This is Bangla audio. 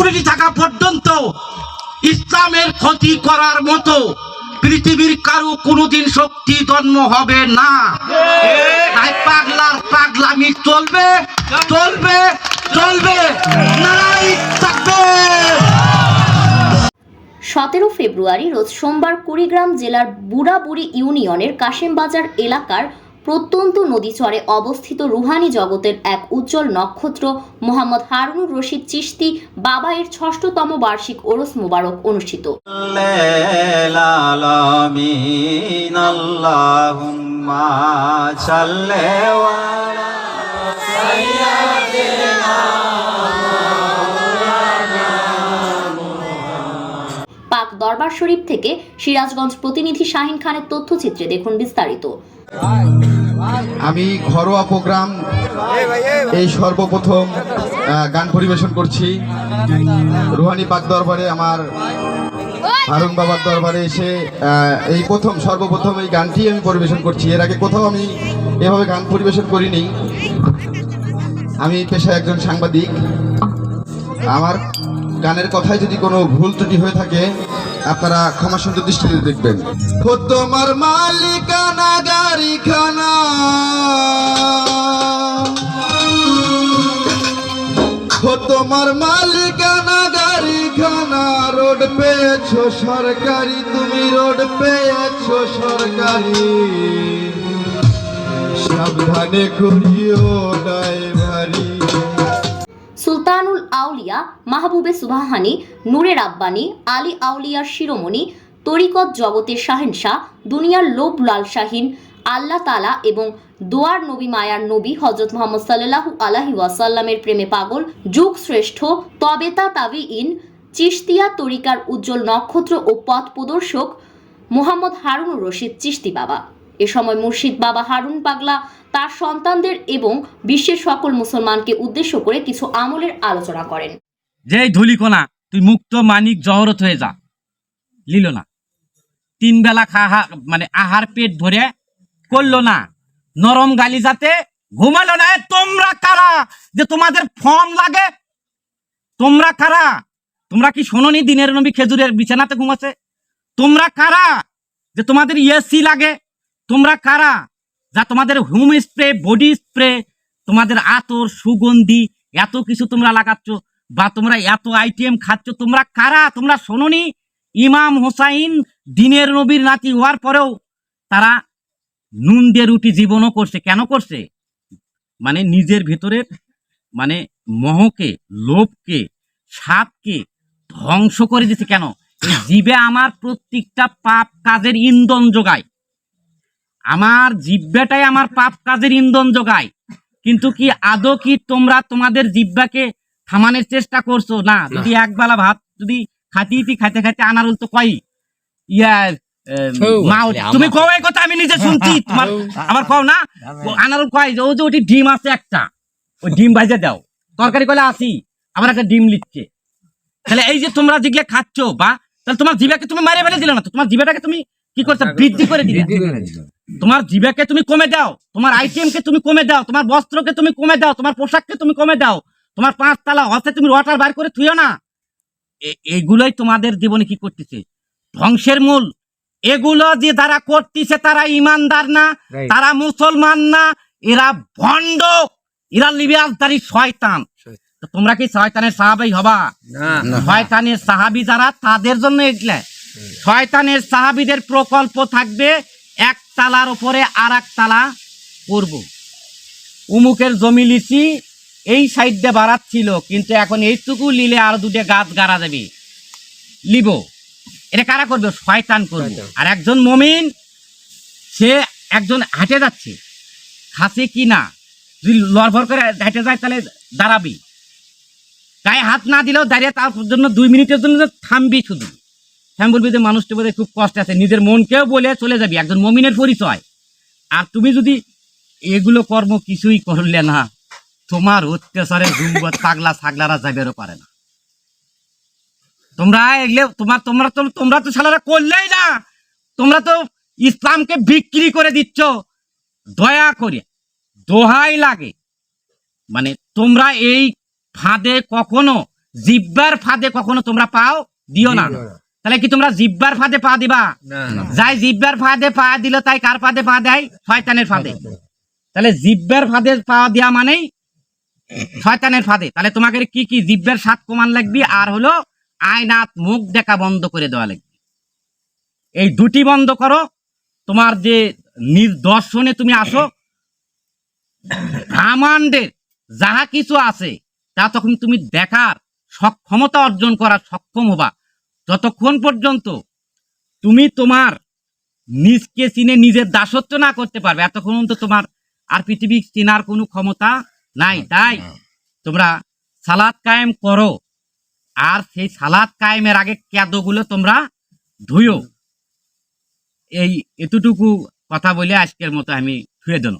সিকিউরিটি থাকা পর্যন্ত ইসলামের ক্ষতি করার মতো পৃথিবীর কারো কোনোদিন শক্তি জন্ম হবে না। তাই পাগলার পাগলামি চলবে চলবে চলবে, নারাই তাকবীর। 17 ফেব্রুয়ারি রোজ সোমবার কুড়িগ্রাম জেলার বুড়াবুড়ি ইউনিয়নের কাশিমবাজার এলাকার প্রত্যন্ত নদীচরে অবস্থিত রুহানি জগতের এক উজ্জ্বল নক্ষত্র মোহাম্মদ হারুনুর রশিদ চিশতি বাবায়ের ৬ষ্ঠতম বার্ষিক ওরস মোবারক অনুষ্ঠিত। পাক দরবার শরীফ থেকে সিরাজগঞ্জ প্রতিনিধি শাহিন খানের তথ্যচিত্রে দেখুন বিস্তারিত। আমি ঘরোয়া প্রোগ্রাম এই সর্বপ্রথম গান পরিবেশন করছি রুহানি পাক দরবারে, আমার হারুন বাবার দরবারে এসে এই সর্বপ্রথম এই গানটি আমি পরিবেশন করছি। এর আগে কোথাও আমি এভাবে গান পরিবেশন করিনি। আমি পেশায় একজন সাংবাদিক। আমার গানের কথায় যদি কোনো ভুল ত্রুটি হয়ে থাকে আপনারা ক্ষমাসুন্দর দৃষ্টিতে দেখবেন। তোমার মালিকানা গাড়িখানা, তোমার মালিকানা গাড়িখানা, রোড পেয়েছো সরকারি, তুমি রোড পেয়েছো সরকারি, সাবধানে করিও ড্রাইভারি। সুলতানুল আউলিয়া মাহবুবে সুবহানি, নূরে রাব্বানি, আলী আউলিয়ার শিরোমণি, তরিকত জগতের শাহেনশাহ, দুনিয়ার লোভ লাল শাহিন, আল্লাহ তাআলা এবং দোয়ার নবী মায়ার নবী হযরত মুহাম্মদ সাল্লাল্লাহু আলাইহি ওয়াসাল্লামের প্রেমে পাগল যুগ শ্রেষ্ঠ তবেতা তাবিঈন চিশতিয়া তরিকার উজ্জ্বল নক্ষত্র ও পথ প্রদর্শক মোহাম্মদ হারুনুর রশিদ চিশতি বাবা। এ সময় মুর্শিদ বাবা হারুন পাগলা তার সন্তানদের এবং বিশ্বের সকল মুসলমানকে উদ্দেশ্য করে কিছু আমলের আলোচনা করেন। যেই ধুলিকোনা তুই মুক্ত মানিক জহরত হয়ে যা, লিল না, 3 বেলা মানে আহার পেট ভরে করলো না, নরম গালি যাতে ঘুমালো না। তোমরা কারা যে তোমাদের ফর্ম লাগে? তোমরা কারা? তোমরা কি শোনোনি দিনের নবী খেজুরের বিছানাতে ঘুমাচ্ছে? তোমরা কারা যে তোমাদের এসি লাগে? তোমরা কারা যা তোমাদের হোম স্প্রে, বডি স্প্রে, তোমাদের আতর, সুগন্ধি এত কিছু তোমরা লাগাচ্ছ, বা তোমরা এত আইটেম খাচ্ছ? তোমরা কারা? তোমরা শোনোনি ইমাম হোসাইন দিনের নবীর নাতি হওয়ার পরেও তারা নুন দিয়ে রুটি জীবনও করছে। কেন করছে? মানে নিজের ভিতরের মানে মোহকে, লোভকে, স্বাদকে ধ্বংস করে দিচ্ছে। কেন? এই জিভে আমার প্রত্যেকটা পাপ কাজের ইন্ধন যোগায়। আমার জিহ্বাটাই আমার পাপ কাজের ইন্ধন যোগায়। কিন্তু কি আদৌ কি তোমরা তোমাদের জিহ্বাকে থামানোর চেষ্টা করছো? না। যদি একবেলা ভাত যদি খাইতে খাইতে আনারুল তো কই তুমি কও এই কথা, আমি নিজে শুনছি। তোমার আমার কও না আনারুল কয় যে ওটি ডিম আছে একটা, ওই ডিম ভাজে দাও, তরকারি কলে আসি আবার একটা ডিম লিখছে। তাহলে এই যে তোমরা যেগুলো খাচ্ছ, বা তাহলে তোমার জিহ্বাকে তুমি মারে ফেলে দিলে না তো, তোমার জিহ্বাটাকে তুমি কি করছো? বৃদ্ধি করে দিলে। তোমার জিহ্বাকে তুমি কমে দাও, তোমার আইটেমকে তুমি কমে দাও, তোমার বস্ত্রকে তুমি কমে দাও, তোমার পোশাককে তুমি কমে দাও, তোমার 5 তালা হচ্ছে তুমি ওয়াটার বার করে থুইও না। এগুলোই তোমাদের জীবনে কি করতেছে? ধ্বংসের মূল। এগুলো যে যারা করতেছে তারা ইমানদার না, তারা মুসলমান না, এরা ভণ্ড, এরা লিবিয়াসদারি শয়তান। তোমরা কি শয়তানের সাহাবী হবা? শয়তানের সাহাবী যারা, তাদের জন্য এগুলা। শয়তানের সাহাবীদের প্রকল্প থাকবে এক তালার উপরে আর এক তালা করব, উমুকের জমি লিচি এই সাইডে বাড়াচ্ছিল, কিন্তু এখন এইটুকু লিলে আর 2টে গাছ গাড়া যাবে, লিব। এটা কারা করবে? শয়তান করবে। আর একজন মুমিন সে একজন হাঁটে যাচ্ছে, খাসি কি না, যদি লড়ভর করে হেঁটে যায় তাহলে দাঁড়াবি, গায়ে হাত না দিলেও দাঁড়িয়ে তার জন্য 2 মিনিটের জন্য থামবি, শুধু আমি বলবি যে মানুষটা বোধহয় খুব কষ্ট আছে, নিজের মনকেও বলে চলে যাবি, একজন মুমিনের পরিচয়। আর তুমি যদি এগুলো কর্ম কিছুই করলে না, তোমার অত্যাচারে জুম্বত পাগলা ছাগলারা যাবেরও পারে না। তোমরা এগুলো তোমরা তো শালারা করলেই না, তোমরা তো ইসলামকে বিক্রি করে দিচ্ছ। দয়া করে দোহাই লাগে, মানে তোমরা এই ফাঁদে কখনো জিব্বার ফাঁদে কখনো তোমরা পাও দিও না। তাহলে কি তোমরা জিব্বার ফাঁদে পা দিবা? যাই জিব্বার ফাঁদে পা দিল তাই কার ফাঁদে পা দেয়? শয়তানের ফাঁদে। তাহলে জিব্বার ফাঁদে পা দেওয়া মানেই শয়তানের ফাঁদে। তাহলে তোমাকে কি কি জিব্বার স্বাদ কমান লাগবে, আর হলো আয়নাত মুখ দেখা বন্ধ করে দেওয়া লাগবে। এই দুটি বন্ধ করো, তোমার যে নিদর্শনে তুমি আসো, ব্রহ্মাণ্ডের যাহা কিছু আছে তা তখন তুমি দেখার সক্ষমতা অর্জন করার সক্ষম হবা। যতক্ষণ পর্যন্ত তুমি তোমার নিজকে চিনে নিজের দাসত্ব না করতে পারবে, এতক্ষণ তো তোমার আর পৃথিবী চেনার কোনো ক্ষমতা নাই। তাই তোমরা সালাত কায়েম করো, আর সেই সালাত কায়েমের আগে কেদগুলো তোমরা ধুইও। এই এতটুকু কথা বলে আজকের মতো আমি ছুঁয়ে দেব।